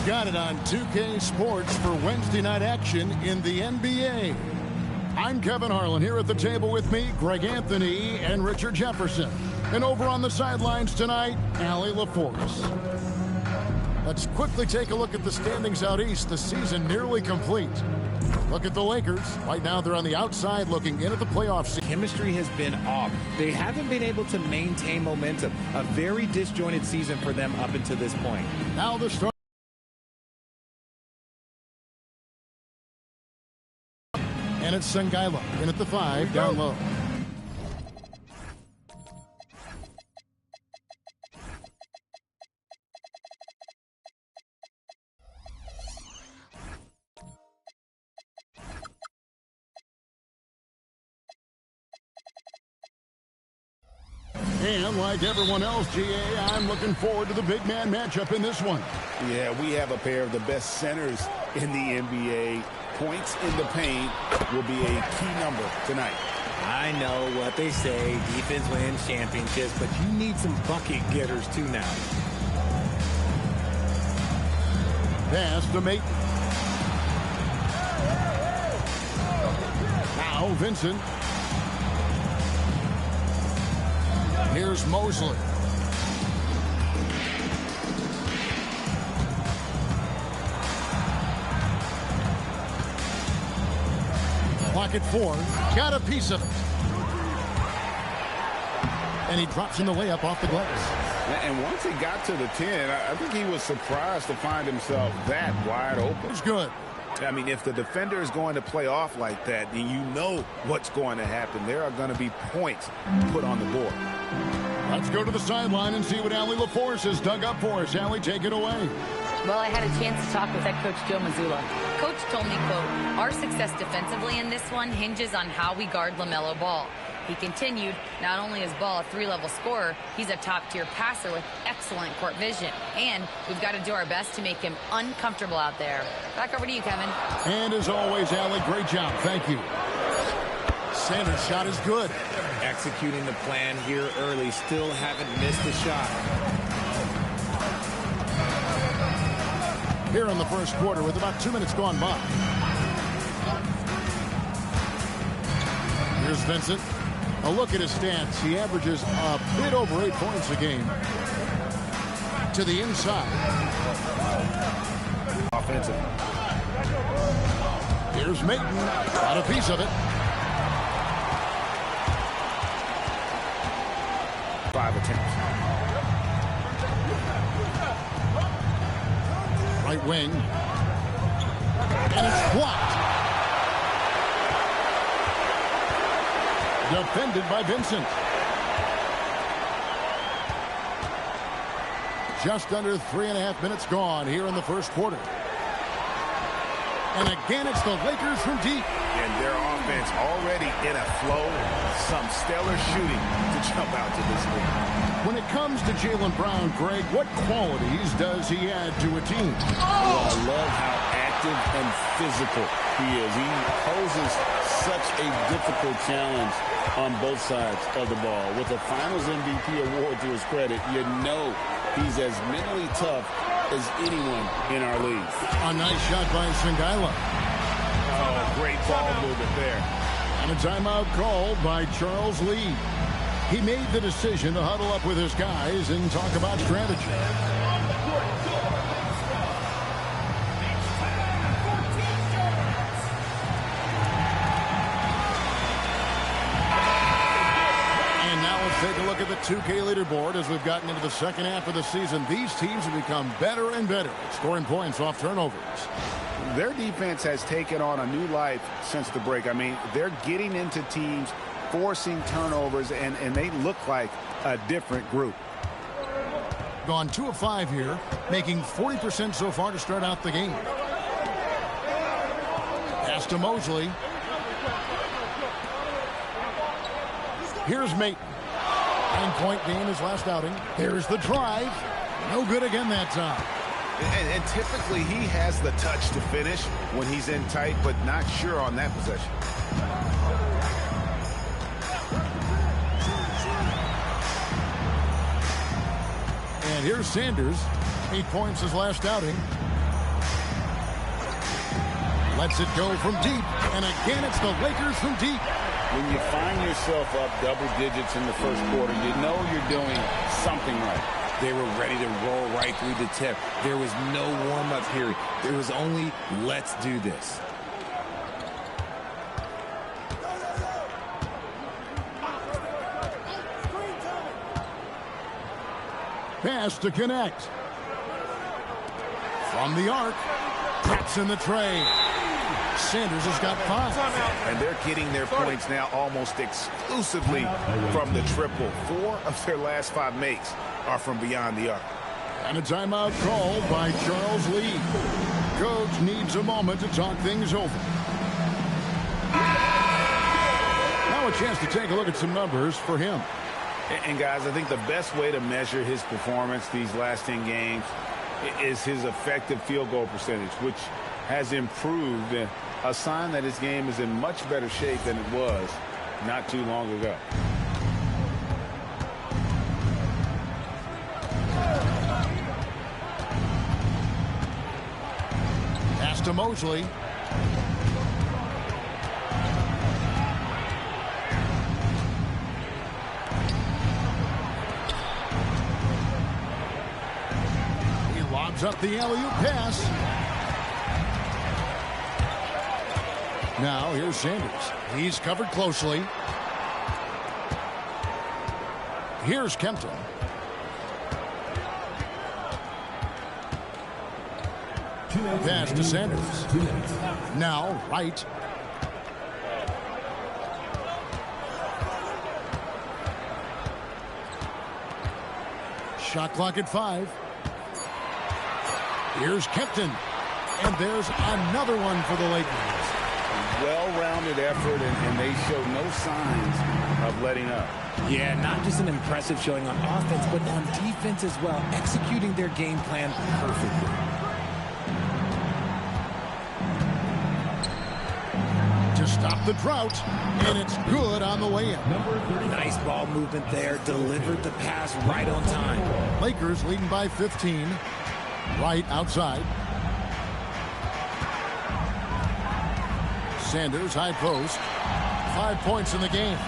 got it on 2K Sports for Wednesday night action in the NBA. I'm Kevin Harlan. Here at the table with me, Greg Anthony and Richard Jefferson. And over on the sidelines tonight, Allie LaForce. Let's quickly take a look at the standings out east. The season nearly complete. Look at the Lakers. Right now they're on the outside looking in at the playoffs. Chemistry has been off. They haven't been able to maintain momentum. A very disjointed season for them up until this point. Now the start. And it's Sengaila in at the 5, down low. And like everyone else, GA, I'm looking forward to the big man matchup in this one. Yeah, we have a pair of the best centers in the NBA. Points in the paint will be a key number tonight. I know what they say, defense wins championships, but you need some bucket getters too now. Pass to Mate. Now Vincent. Here's Mosley. Pocket 4, got a piece of it. And he drops in the layup off the glass. And once he got to the 10, I think he was surprised to find himself that wide open. It's good. I mean, if the defender is going to play off like that, then you know what's going to happen. There are going to be points put on the board. Let's go to the sideline and see what Allie LaForce has dug up for us. Allie, take it away. Well, I had a chance to talk with head coach Joe Mazzulla. Coach told me, quote, our success defensively in this one hinges on how we guard LaMelo Ball. He continued, not only is Ball a 3-level scorer, he's a top-tier passer with excellent court vision. And we've got to do our best to make him uncomfortable out there. Back over to you, Kevin. And as always, Allie, great job. Thank you. Sanders' shot is good. Executing the plan here early. Still haven't missed a shot. Here in the first quarter with about 2 minutes gone by. Here's Vincent. A look at his stats. He averages a bit over 8 points a game. To the inside. Offensive. Here's Mayton. Got a piece of it. 5 attempts. Right wing. And it's blocked. Defended by Vincent. Just under 3.5 minutes gone here in the first quarter. And again, it's the Lakers from deep. And their offense already in a flow. Some stellar shooting to jump out to this lead. When it comes to Jaylen Brown, Greg, what qualities does he add to a team? Well, I love how active and physical he is. He poses such a difficult challenge on both sides of the ball. With the Finals MVP award to his credit, you know he's as mentally tough as anyone in our league. A nice shot by Sengaila. Oh, great ball movement there. And a timeout called by Charles Lee. He made the decision to huddle up with his guys and talk about strategy. And now let's take a look at the 2K leaderboard as we've gotten into the second half of the season. These teams have become better and better at scoring points off turnovers. Their defense has taken on a new life since the break. I mean, they're getting into teams, forcing turnovers, and they look like a different group. Gone 2 of 5 here, making 40% so far to start out the game. Pass to Mosley. Here's Mayton. 9-point game his last outing. There's the drive. No good again that time. And typically he has the touch to finish when he's in tight, but not sure on that possession. And here's Sanders. 8 points his last outing. Lets it go from deep. And again, it's the Lakers from deep. When you find yourself up double digits in the first quarter, you know you're doing something right. They were ready to roll right through the tip. There was no warm-up period. There was only, let's do this. Pass to connect. From the arc. Taps in the tray. Sanders has got 5. And they're getting their points now almost exclusively from the triple. 4 of their last 5 makes are from beyond the arc. And a timeout called by Charles Lee. Coach needs a moment to talk things over. Now a chance to take a look at some numbers for him. And guys, I think the best way to measure his performance these last 10 games is his effective field goal percentage, which has improved, a sign that his game is in much better shape than it was not too long ago. Pass to Mosley. Up the alley-oop pass. Now here's Sanders. He's covered closely. Here's Kempton. Pass to Sanders. Now right. Shot clock at 5. Here's Kempton. And there's another one for the Lakers. Well-rounded effort, and they show no signs of letting up. Yeah, not just an impressive showing on offense, but on defense as well, executing their game plan perfectly. To stop the drought, and it's good on the way in. Nice ball movement there, delivered the pass right on time. Lakers leading by 15. Right outside. Sanders, high post. 5 points in the game.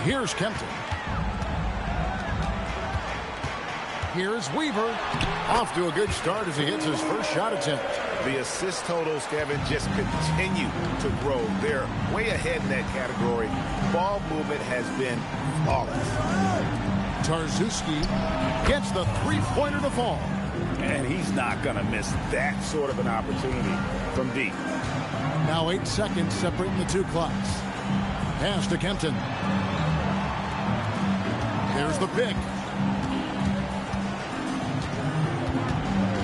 Here's Kempton. Here's Weaver. Off to a good start as he hits his first shot attempt. The assist totals, Kevin, just continue to grow. They're way ahead in that category. Ball movement has been flawless. Tarczewski gets the three-pointer to fall. And he's not going to miss that sort of an opportunity from deep. Now 8 seconds separating the two clocks. Pass to Kempton. There's the pick.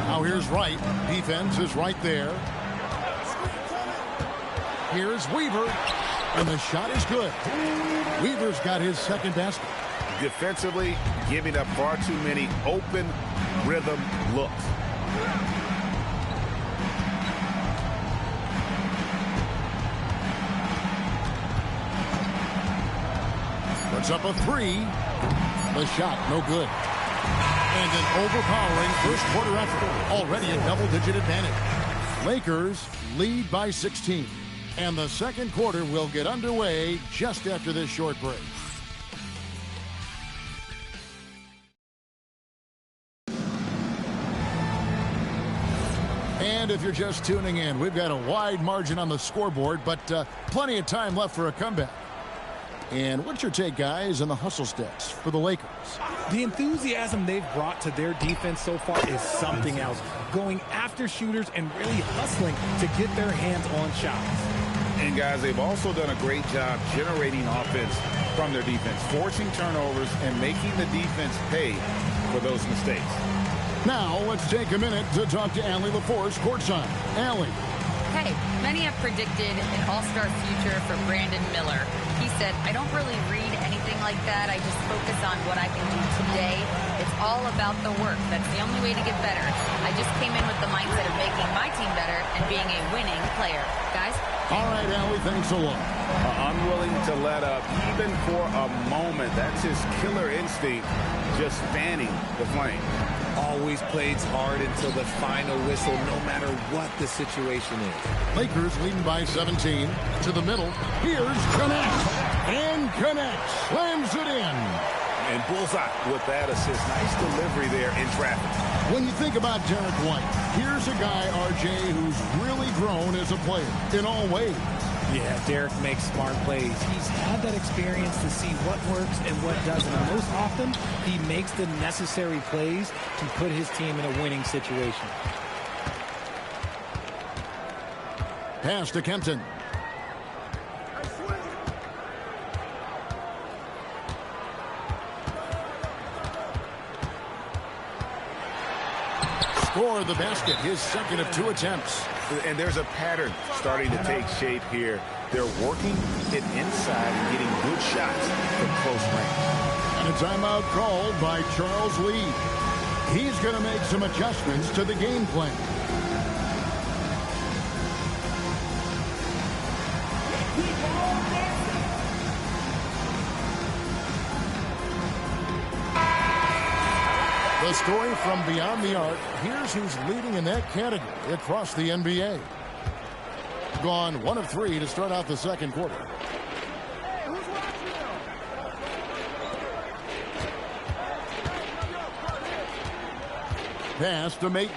Now here's Wright. Defense is right there. Here's Weaver. And the shot is good. Weaver's got his second basket. Defensively, giving up far too many open rhythm looks. Puts up a 3. The shot, no good. And an overpowering first quarter effort. Already a double-digit advantage. Lakers lead by 16. And the second quarter will get underway just after this short break. And if you're just tuning in, we've got a wide margin on the scoreboard, but plenty of time left for a comeback. And what's your take, guys, on the hustle sticks for the Lakers? The enthusiasm they've brought to their defense so far is something else. Going after shooters and really hustling to get their hands on shots. And, guys, they've also done a great job generating offense from their defense, forcing turnovers and making the defense pay for those mistakes. Now, let's take a minute to talk to Allie LaForce courtside. Allie. Hey, many have predicted an all-star future for Brandon Miller. He said, I don't really read anything like that. I just focus on what I can do today. It's all about the work. That's the only way to get better. I just came in with the mindset of making my team better and being a winning player. Guys? All right, Allie, thanks a lot. Unwilling to let up even for a moment. That's his killer instinct, just fanning the flame. Always plays hard until the final whistle, no matter what the situation is. Lakers leading by 17. To the middle. Here's Connect. And Connect slams it in. And bullseye with that assist. Nice delivery there in traffic. When you think about Derek White, here's a guy, RJ, who's really grown as a player in all ways. Yeah, Derek makes smart plays. He's had that experience to see what works and what doesn't. And most often, he makes the necessary plays to put his team in a winning situation. Pass to Kempton. Score the basket, his second of 2 attempts. And there's a pattern starting to take shape here. They're working it inside and getting good shots from close range. And a timeout called by Charles Lee. He's going to make some adjustments to the game plan. The story from beyond the arc. Here's who's leading in that category across the NBA. Gone 1 of 3 to start out the second quarter. Pass to Maton.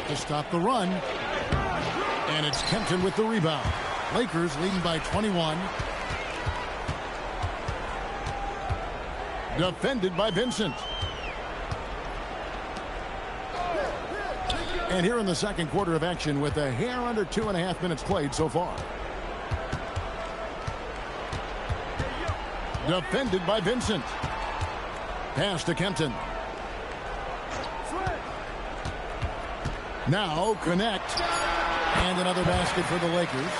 To stop the run. And it's Kempton with the rebound. Lakers leading by 21. Defended by Vincent. And here in the second quarter of action with a hair under 2.5 minutes played so far. Defended by Vincent. Pass to Kempton. Now Connect. And another basket for the Lakers.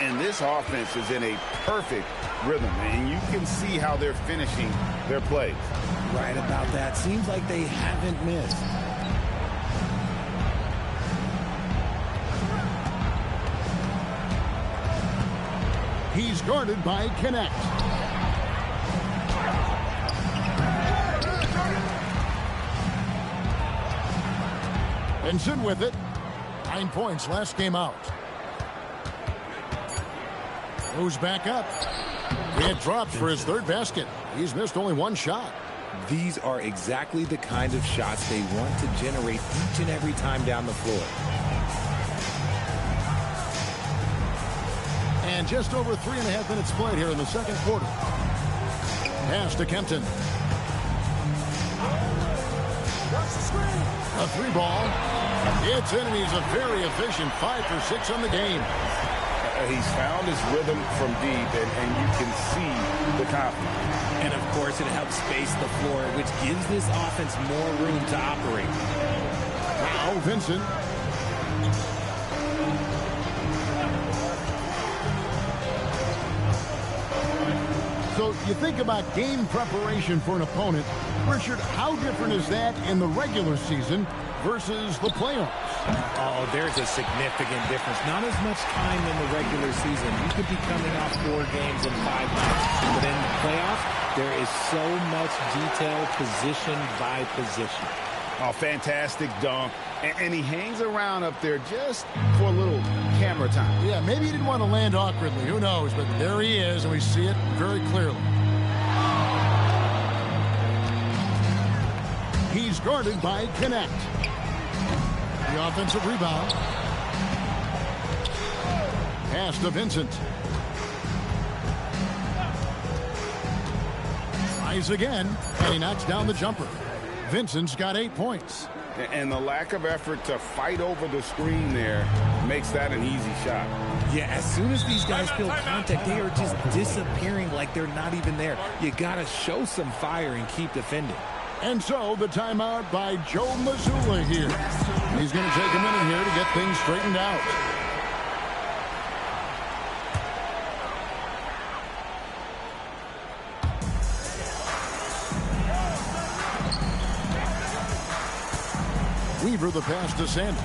And this offense is in a perfect rhythm, and you can see how they're finishing their plays. Right about that. Seems like they haven't missed. He's guarded by Connect. Vincent with it. 9 points last game out. Moves back up. It drops for his third basket. He's missed only 1 shot. These are exactly the kind of shots they want to generate each and every time down the floor. And just over 3.5 minutes played here in the second quarter. Pass to Kempton. A 3 ball. It's in, and he's a very efficient 5 for 6 on the game. He's found his rhythm from deep, and you can see the confidence. And, of course, it helps space the floor, which gives this offense more room to operate. Now Vincent. So you think about game preparation for an opponent. Richard, how different is that in the regular season versus the playoffs? Oh, there's a significant difference. Not as much time in the regular season. You could be coming off 4 games in 5 nights. But in the playoffs, there is so much detail position by position. Oh, fantastic dunk. And he hangs around up there just for a little camera time. Yeah, maybe he didn't want to land awkwardly. Who knows? But there he is, and we see it very clearly. He's guarded by Connect. The offensive rebound. Pass to Vincent. Tries again, and he knocks down the jumper. Vincent's got 8 points. And the lack of effort to fight over the screen there makes that an easy shot. Yeah, as soon as these guys feel contact, they are just disappearing like they're not even there. You got to show some fire and keep defending. And so the timeout by Joe Mazzulla here. He's going to take a minute here to get things straightened out. Weaver the pass to Sanders.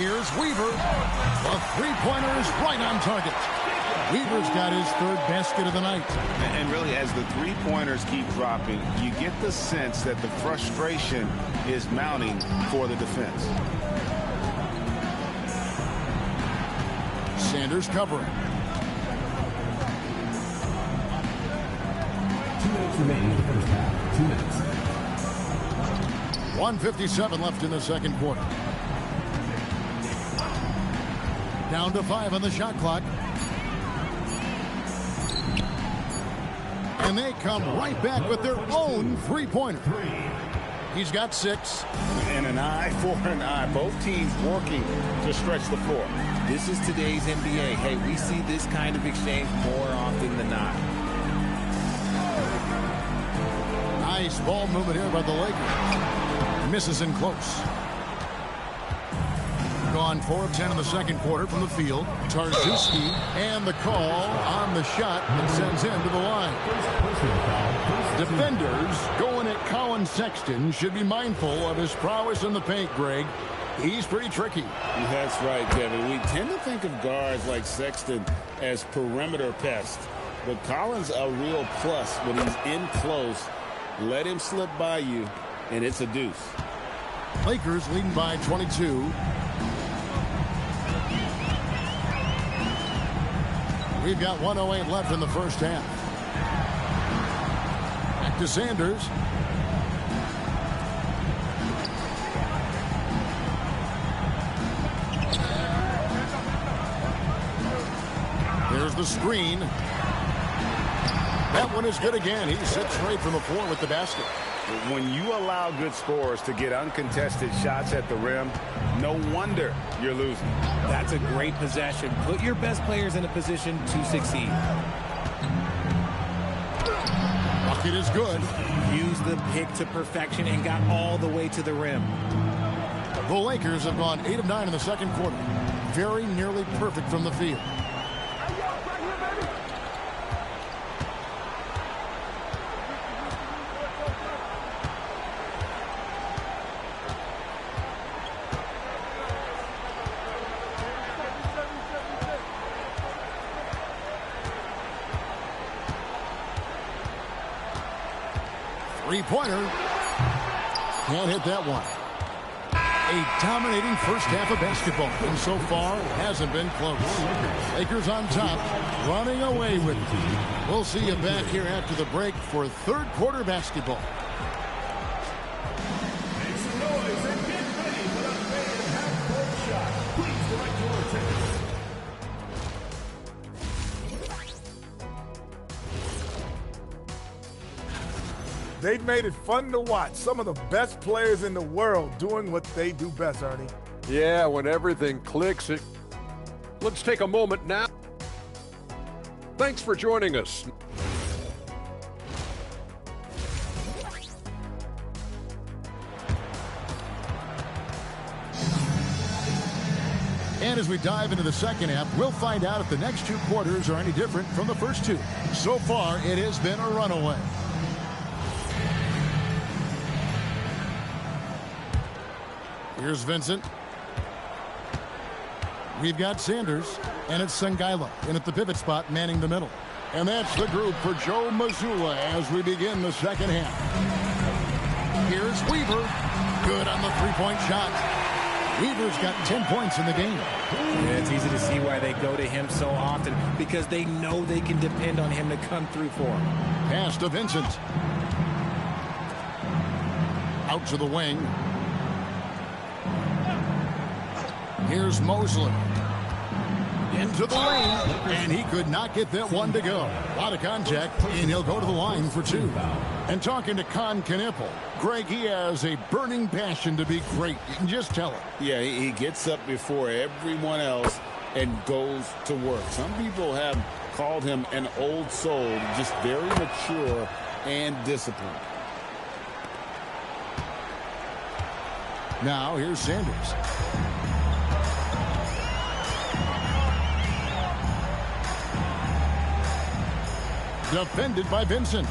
Here's Weaver. The three-pointer is right on target. Weaver's got his third basket of the night. And really, as the three-pointers keep dropping, you get the sense that the frustration is mounting for the defense. Sanders covering. 2 minutes remaining in the first half. 2 minutes. 1:57 left in the second quarter. Down to 5 on the shot clock. And they come right back with their own three-pointer. He's got 6. And an eye for an eye. Both teams working to stretch the floor. This is today's NBA. Hey, we see this kind of exchange more often than not. Nice ball movement here by the Lakers. Misses in close. Gone 4 of 10 in the second quarter from the field. Tarczewski, and the call on the shot that sends him to the line. Defenders going at Colin Sexton should be mindful of his prowess in the paint, Greg. He's pretty tricky. That's right, Kevin. We tend to think of guards like Sexton as perimeter pests. But Collins a real plus when he's in close. Let him slip by you, and it's a deuce. Lakers leading by 22. We've got 1:08 left in the first half. Back to Sanders. There's the screen. That one is good again. He sits straight from the floor with the basket. When you allow good scorers to get uncontested shots at the rim, no wonder you're losing. That's a great possession. Put your best players in a position to succeed. Bucket is good. Use the pick to perfection and got all the way to the rim. The Lakers have gone 8 of 9 in the second quarter. Very nearly perfect from the field. Three-pointer. Can't hit that one. A dominating first half of basketball, and so far hasn't been close. Lakers on top, running away with it. We'll see you back here after the break for third quarter basketball. Make some noise and get ready for the fade and half-court shot. Please direct your attention. They've made it fun to watch. Some of the best players in the world doing what they do best, Ernie. Yeah, when everything clicks, let's take a moment now. Thanks for joining us. And as we dive into the second half, we'll find out if the next 2 quarters are any different from the first 2. So far, it has been a runaway. Here's Vincent. We've got Sanders, and it's Sangaila in at the pivot spot, manning the middle. And that's the group for Joe Mazzulla as we begin the second half. Here's Weaver. Good on the three-point shot. Weaver's got 10 points in the game. Yeah, it's easy to see why they go to him so often, because they know they can depend on him to come through for them. Pass to Vincent. Out to the wing. Here's Mosley. Into the lane, and he could not get that one to go. A lot of contact, and he'll go to the line for 2. And talking to Con Knipple, Greg, he has a burning passion to be great. You can just tell it. Yeah, he gets up before everyone else and goes to work. Some people have called him an old soul, just very mature and disciplined. Now, here's Sanders. Defended by Vincent.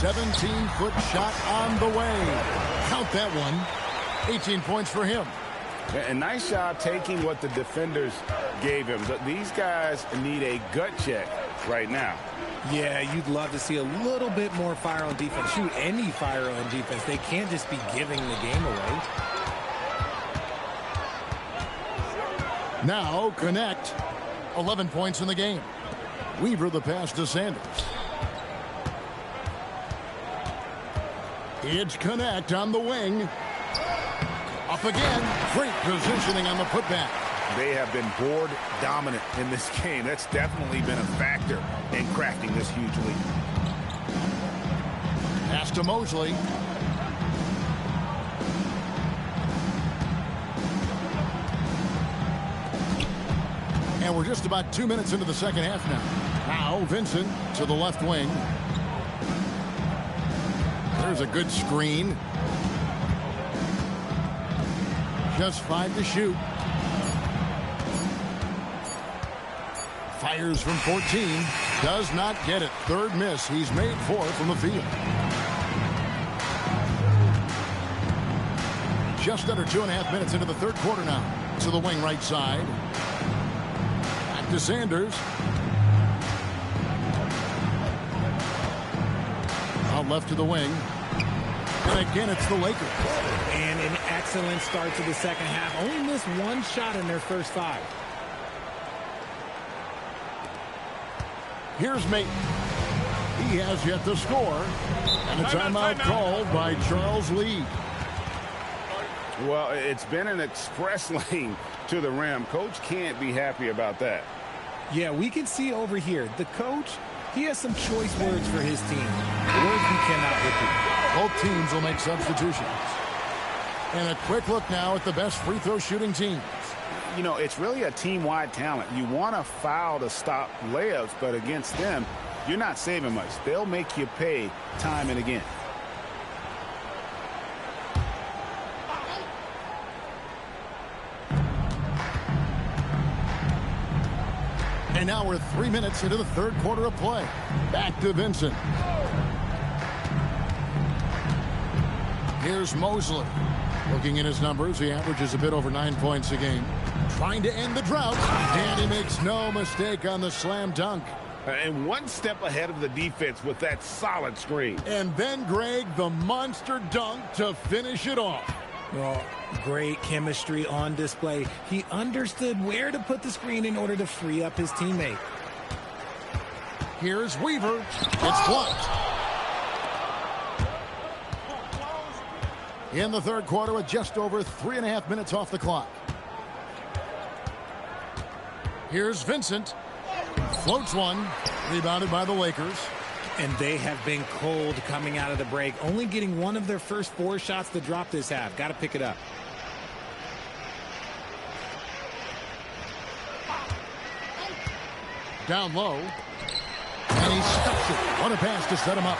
17-foot shot on the way. Count that one. 18 points for him. And nice job taking what the defenders gave him. These guys need a gut check right now. Yeah, you'd love to see a little bit more fire on defense. Shoot, any fire on defense. They can't just be giving the game away. Now connect. 11 points in the game. Weaver the pass to Sanders. It's connect on the wing. Up again. Great positioning on the putback. They have been board dominant in this game. That's definitely been a factor in cracking this huge lead. Pass to Mosley. And we're just about 2 minutes into the second half now. Now Vincent to the left wing. There's a good screen. Just 5 to shoot. Fires from 14. Does not get it. Third miss. He's made 4 from the field. Just under 2.5 minutes into the third quarter now. To the wing right side. Back to Sanders. Out left to the wing. And again, it's the Lakers. And an excellent start to the second half. Only missed 1 shot in their first 5. Here's Maton. He has yet to score. And a timeout called by Charles Lee. Well, it's been an express lane to the rim. Coach can't be happy about that. Yeah, we can see over here. The coach, he has some choice words for his team. Words we cannot repeat. Both teams will make substitutions. And a quick look now at the best free throw shooting teams. You know, it's really a team-wide talent. You want to foul to stop layups, but against them, you're not saving much. They'll make you pay time and again. And now we're 3 minutes into the third quarter of play. Back to Vincent. Here's Mosley. Looking at his numbers, he averages a bit over 9 points a game. Trying to end the drought. And he makes no mistake on the slam dunk. And one step ahead of the defense with that solid screen. And then, Greg, the monster dunk to finish it off. Well, great chemistry on display. He understood where to put the screen in order to free up his teammate. Here's Weaver. It's blocked. In the third quarter with just over 3.5 minutes off the clock. Here's Vincent. Floats one. Rebounded by the Lakers. And they have been cold coming out of the break. Only getting 1 of their first 4 shots to drop this half. Got to pick it up. Down low. And he stuffs it. What a pass to set him up.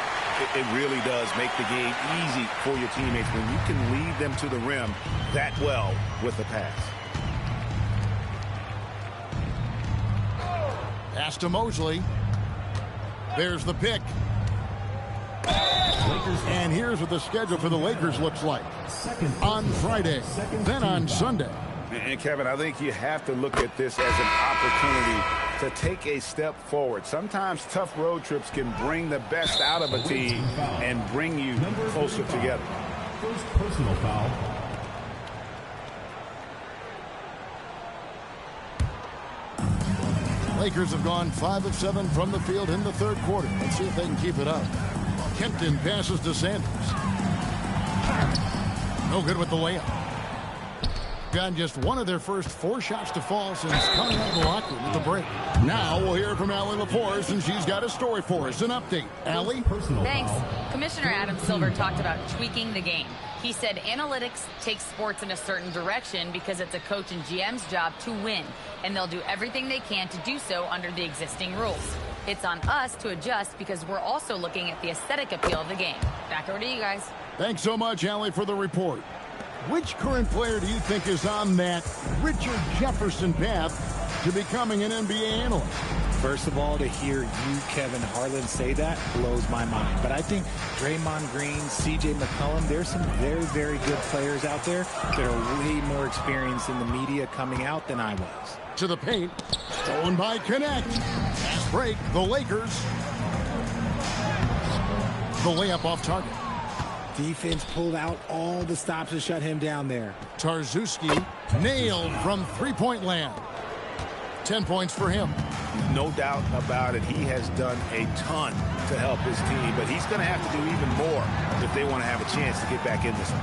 It really does make the game easy for your teammates when you can lead them to the rim that well with the pass. Pass to Mosley. There's the pick. And here's what the schedule for the Lakers looks like. On Friday, then on Sunday. And Kevin, I think you have to look at this as an opportunity to take a step forward. Sometimes tough road trips can bring the best out of a team and bring you closer together. First personal foul. Lakers have gone 5 of 7 from the field in the third quarter. Let's see if they can keep it up. Kempton passes to Sanders. No good with the layup. Got just 1 of their first 4 shots to fall since coming out of the locker room at the break. Now we'll hear from Allie LaForce, and she's got a story for us. An update. Allie? Thanks. Commissioner Adam Silver talked about tweaking the game. He said analytics takes sports in a certain direction because it's a coach and GM's job to win, and they'll do everything they can to do so under the existing rules. It's on us to adjust because we're also looking at the aesthetic appeal of the game. Back over to you guys. Thanks so much, Allie, for the report. Which current player do you think is on that Richard Jefferson path to becoming an NBA analyst? First of all, to hear you, Kevin Harlan, say that blows my mind. But I think Draymond Green, C.J. McCollum, there's some very, very good players out there that are way more experienced in the media coming out than I was. To the paint. Stolen by Connect. Fast break. The Lakers. The layup off target. Defense pulled out all the stops to shut him down there. Tarzewski nailed from three-point land. 10 points for him. No doubt about it. He has done a ton to help his team, but he's going to have to do even more if they want to have a chance to get back in this one.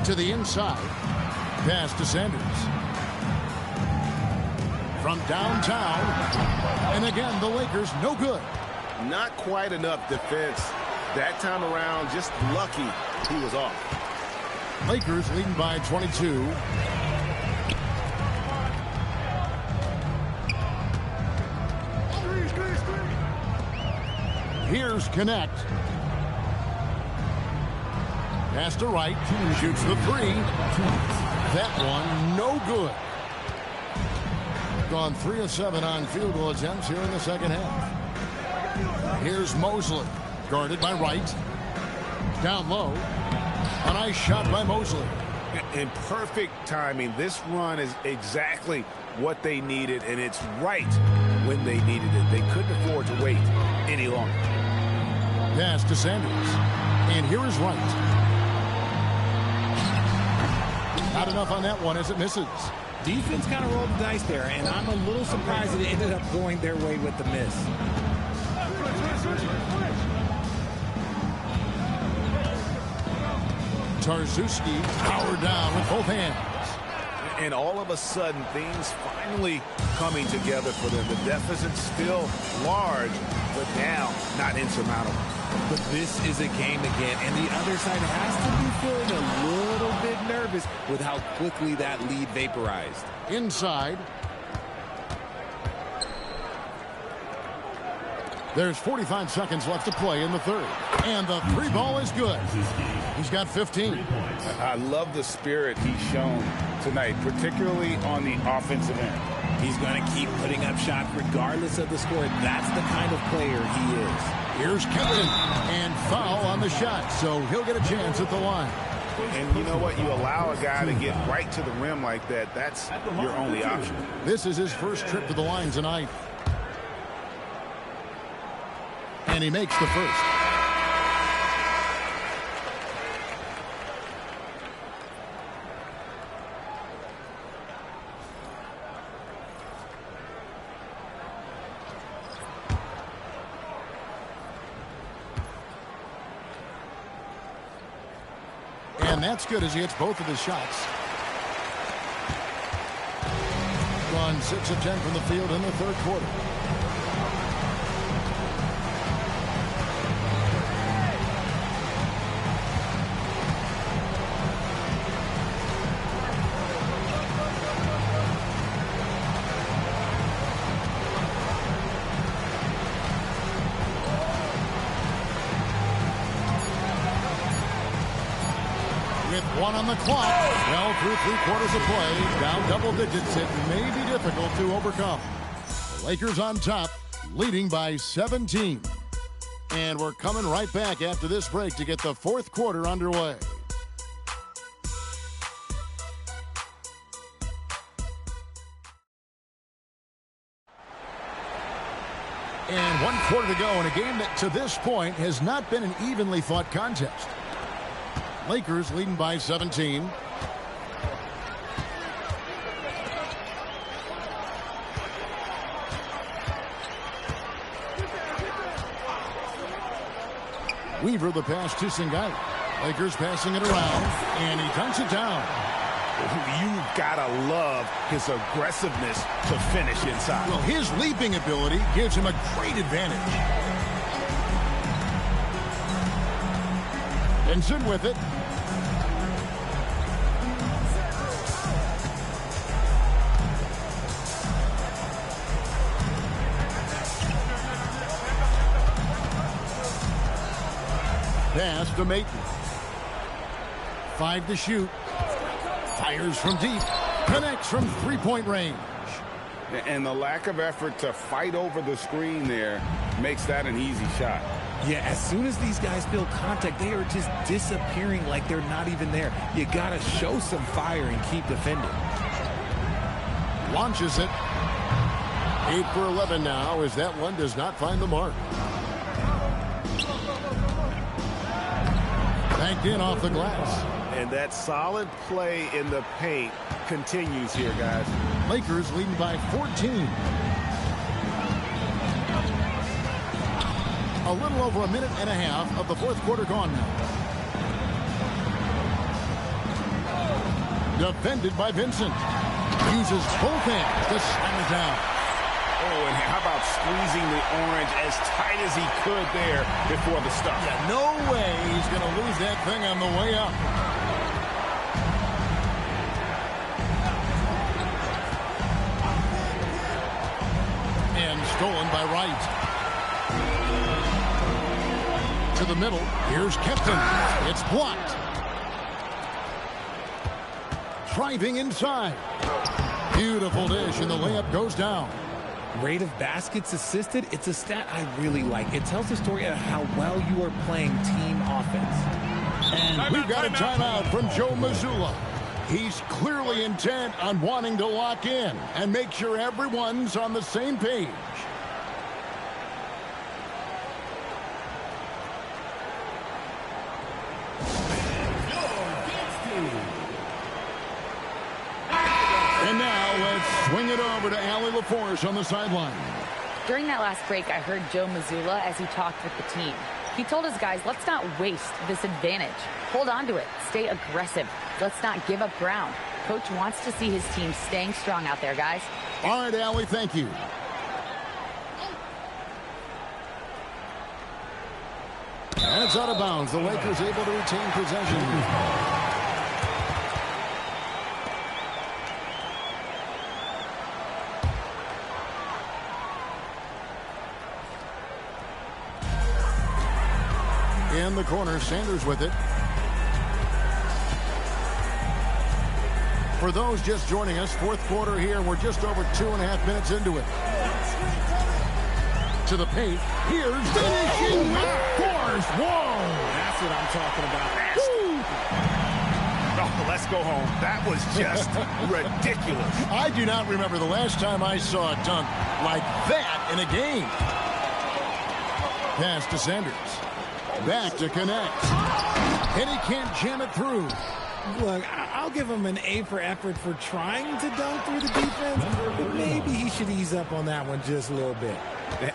To the inside. Pass to Sanders. From downtown. And again, the Lakers no good. Not quite enough defense. That time around, just lucky he was off. Lakers leading by 22. Here's Connect. Pass to right. Shoots the three. That one no good. Gone 3 of 7 on field goal attempts here in the second half. Here's Mosley. Guarded by Wright. Down low. A nice shot by Mosley. In perfect timing. This run is exactly what they needed, and it's right when they needed it. They couldn't afford to wait any longer. Pass to Sanders. And here is Wright. Not enough on that one as it misses. Defense kind of rolled the dice there, and I'm a little surprised it ended up going their way with the miss. Tarzewski powered down with both hands. And all of a sudden, things finally coming together for them. The deficit's still large, but now not insurmountable. But this is a game again, and the other side has to be feeling a little bit nervous with how quickly that lead vaporized. Inside. There's 45 seconds left to play in the third. And the three ball is good. He's got 15. I love the spirit he's shown tonight, particularly on the offensive end. He's going to keep putting up shots regardless of the score. That's the kind of player he is. Here's Kempton. And foul on the shot, so he'll get a chance at the line. And you know what? You allow a guy to get right to the rim like that, that's your only option. This is his first trip to the line tonight. And he makes the first. And that's good as he hits both of his shots. Gone 6 of 10 from the field in the third quarter. With 1 on the clock, well, through 3 quarters of play, down double digits, it may be difficult to overcome. The Lakers on top, leading by 17. And we're coming right back after this break to get the fourth quarter underway. And 1 quarter to go in a game that to this point has not been an evenly fought contest. Lakers leading by 17. Weaver the pass to Singai. Lakers passing it around, and he dunks it down. You've got to love his aggressiveness to finish inside. Well, his leaping ability gives him a great advantage. Benson with it. Pass to Maton. 5 to shoot. Fires from deep. Connects from three-point range. And the lack of effort to fight over the screen there makes that an easy shot. Yeah, as soon as these guys feel contact, they are just disappearing like they're not even there. You got to show some fire and keep defending. Launches it. 8 for 11 now as that one does not find the mark. Banked in off the glass. And that solid play in the paint continues here, guys. Lakers leading by 14. A little over a minute and a half of the fourth quarter gone now. Defended by Vincent. Uses both hands to slam it down. Oh, and how about squeezing the orange as tight as he could there before the stop? Yeah, no way he's going to lose that thing on the way up. And stolen by Wright. To the middle. Here's Kempton. It's blocked. Driving inside. Beautiful dish, and the layup goes down. Rate of baskets assisted, it's a stat I really like. It tells the story of how well you are playing team offense. And we've got a timeout from Joe Mazzulla. He's clearly intent on wanting to lock in and make sure everyone's on the same page. And now let's swing it over to Allie LaForce on the sideline. During that last break, I heard Joe Mazzulla as he talked with the team. He told his guys, let's not waste this advantage. Hold on to it. Stay aggressive. Let's not give up ground. Coach wants to see his team staying strong out there, guys. All right, Allie, thank you. And it's out of bounds. The Lakers able to retain possession. In the corner, Sanders with it. For those just joining us, fourth quarter here. We're just over 2.5 minutes into it. To the paint. Here's finishing with force. Whoa! That's what I'm talking about. Oh, let's go home. That was just ridiculous. I do not remember the last time I saw a dunk like that in a game. Pass to Sanders. Back to connect. And he can't jam it through. Look, I'll give him an A for effort for trying to dunk through the defense, but maybe he should ease up on that one just a little bit.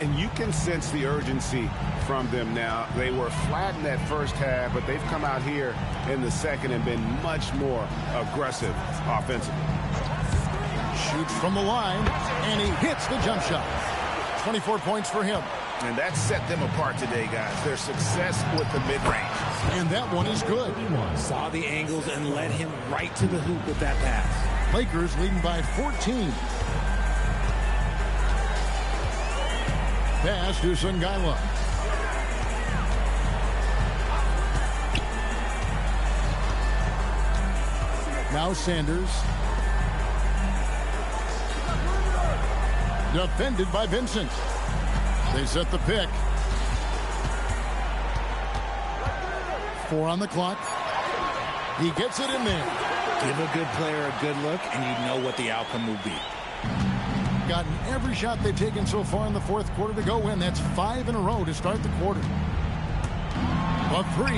And you can sense the urgency from them now. They were flat in that first half, but they've come out here in the second and been much more aggressive offensively. Shoots from the line, and he hits the jump shot. 24 points for him. And that set them apart today, guys. Their success with the mid-range. And that one is good. Saw the angles and led him right to the hoop with that pass. Lakers leading by 14. Pass to Sungaila. Now Sanders. Defended by Vincent. They set the pick. 4 on the clock. He gets it in there. Give a good player a good look, and you know what the outcome will be. Gotten every shot they've taken so far in the fourth quarter to go in. That's 5 in a row to start the quarter. A 3.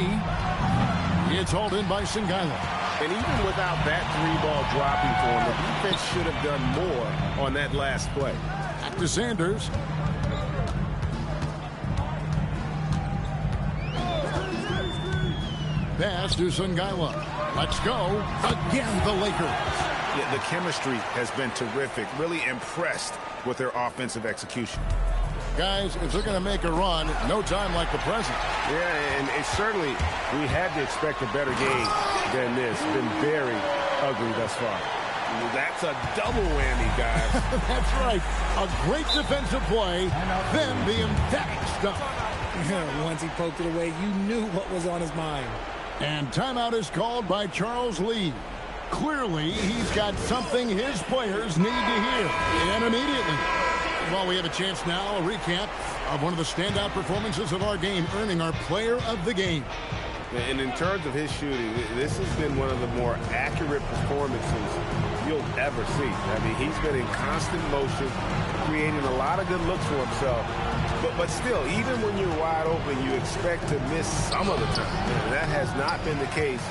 It's hauled in by Sungaila. And even without that 3-ball dropping for him, the defense should have done more on that last play. Back to Sanders. Pass to Sungaila. Let's go. Again, the Lakers. Yeah, the chemistry has been terrific. Really impressed with their offensive execution. Guys, if they're going to make a run, no time like the present. Yeah, and certainly we had to expect a better game than this. Been very ugly thus far. That's a double whammy, guys. That's right. A great defensive play, then the emphatic stuff. Once he poked it away, you knew what was on his mind. And timeout is called by Charles Lee. Clearly, he's got something his players need to hear, and immediately. Well, we have a chance now, a recap of one of the standout performances of our game, earning our player of the game. And in terms of his shooting, this has been one of the more accurate performances you'll ever see. I mean, he's been in constant motion, creating a lot of good looks for himself. But still, even when you're wide open, you expect to miss some of the time. And that has not been the case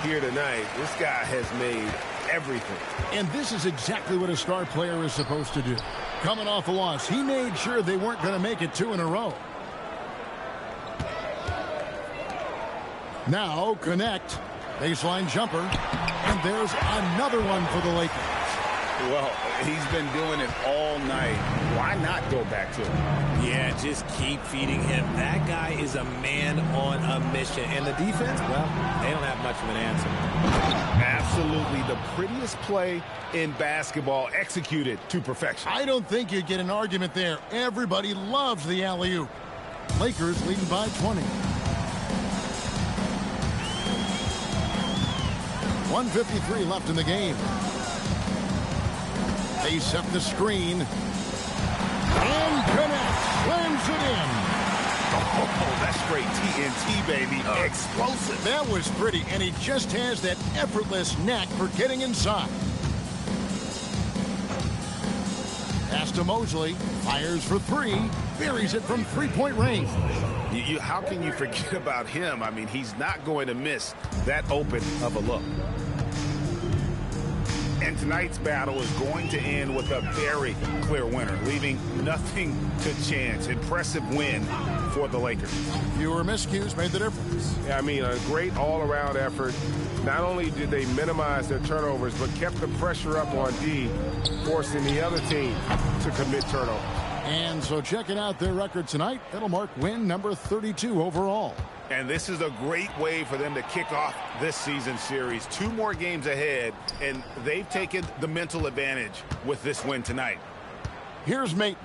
here tonight. This guy has made everything. And this is exactly what a star player is supposed to do. Coming off a loss, he made sure they weren't going to make it 2 in a row. Now, connect. Baseline jumper. And there's another one for the Lakers. Well, he's been doing it all night. Why not go back to him? Yeah, just keep feeding him. That guy is a man on a mission. And the defense, well, they don't have much of an answer. Absolutely the prettiest play in basketball, executed to perfection. I don't think you get an argument there. Everybody loves the alley-oop. Lakers leading by 20. 1:53 left in the game. They set the screen. And connects. Slams it in. Oh, that's straight TNT, baby. Explosive. That was pretty, and he just has that effortless knack for getting inside. Pass to Mosley. Fires for 3. Buries it from 3-point range. How can you forget about him? I mean, he's not going to miss that open of a look. And tonight's battle is going to end with a very clear winner, leaving nothing to chance. Impressive win for the Lakers. Fewer miscues made the difference. Yeah, I mean, a great all-around effort. Not only did they minimize their turnovers, but kept the pressure up on D, forcing the other team to commit turnovers. And so checking out their record tonight, it'll mark win number 32 overall. And this is a great way for them to kick off this season series. 2 more games ahead, and they've taken the mental advantage with this win tonight. Here's Mate.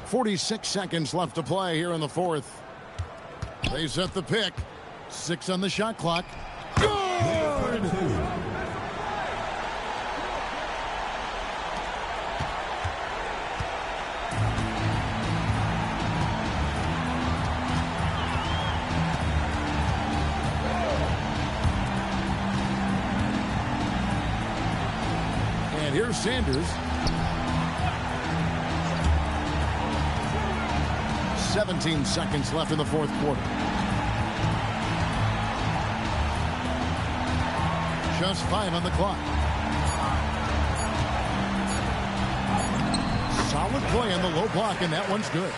46 seconds left to play here in the fourth. They set the pick. 6 on the shot clock. Good! And here's Sanders. 17 seconds left in the fourth quarter. Just 5 on the clock. Solid play on the low block, and that one's good.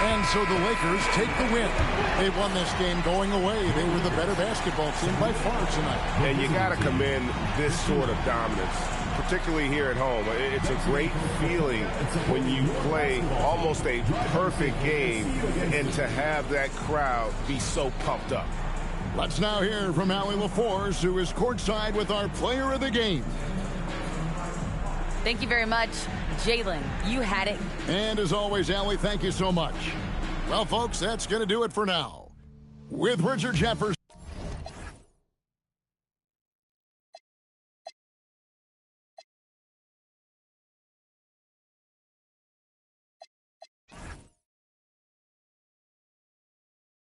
And so the Lakers take the win. They won this game going away. They were the better basketball team by far tonight. And you got to commend this sort of dominance, particularly here at home. It's a great feeling when you play almost a perfect game and to have that crowd be so pumped up. Let's now hear from Allie LaForce, who is courtside with our player of the game. Thank you very much, Jalen. You had it. And as always, Allie, thank you so much. Well, folks, that's going to do it for now. With Richard Jefferson.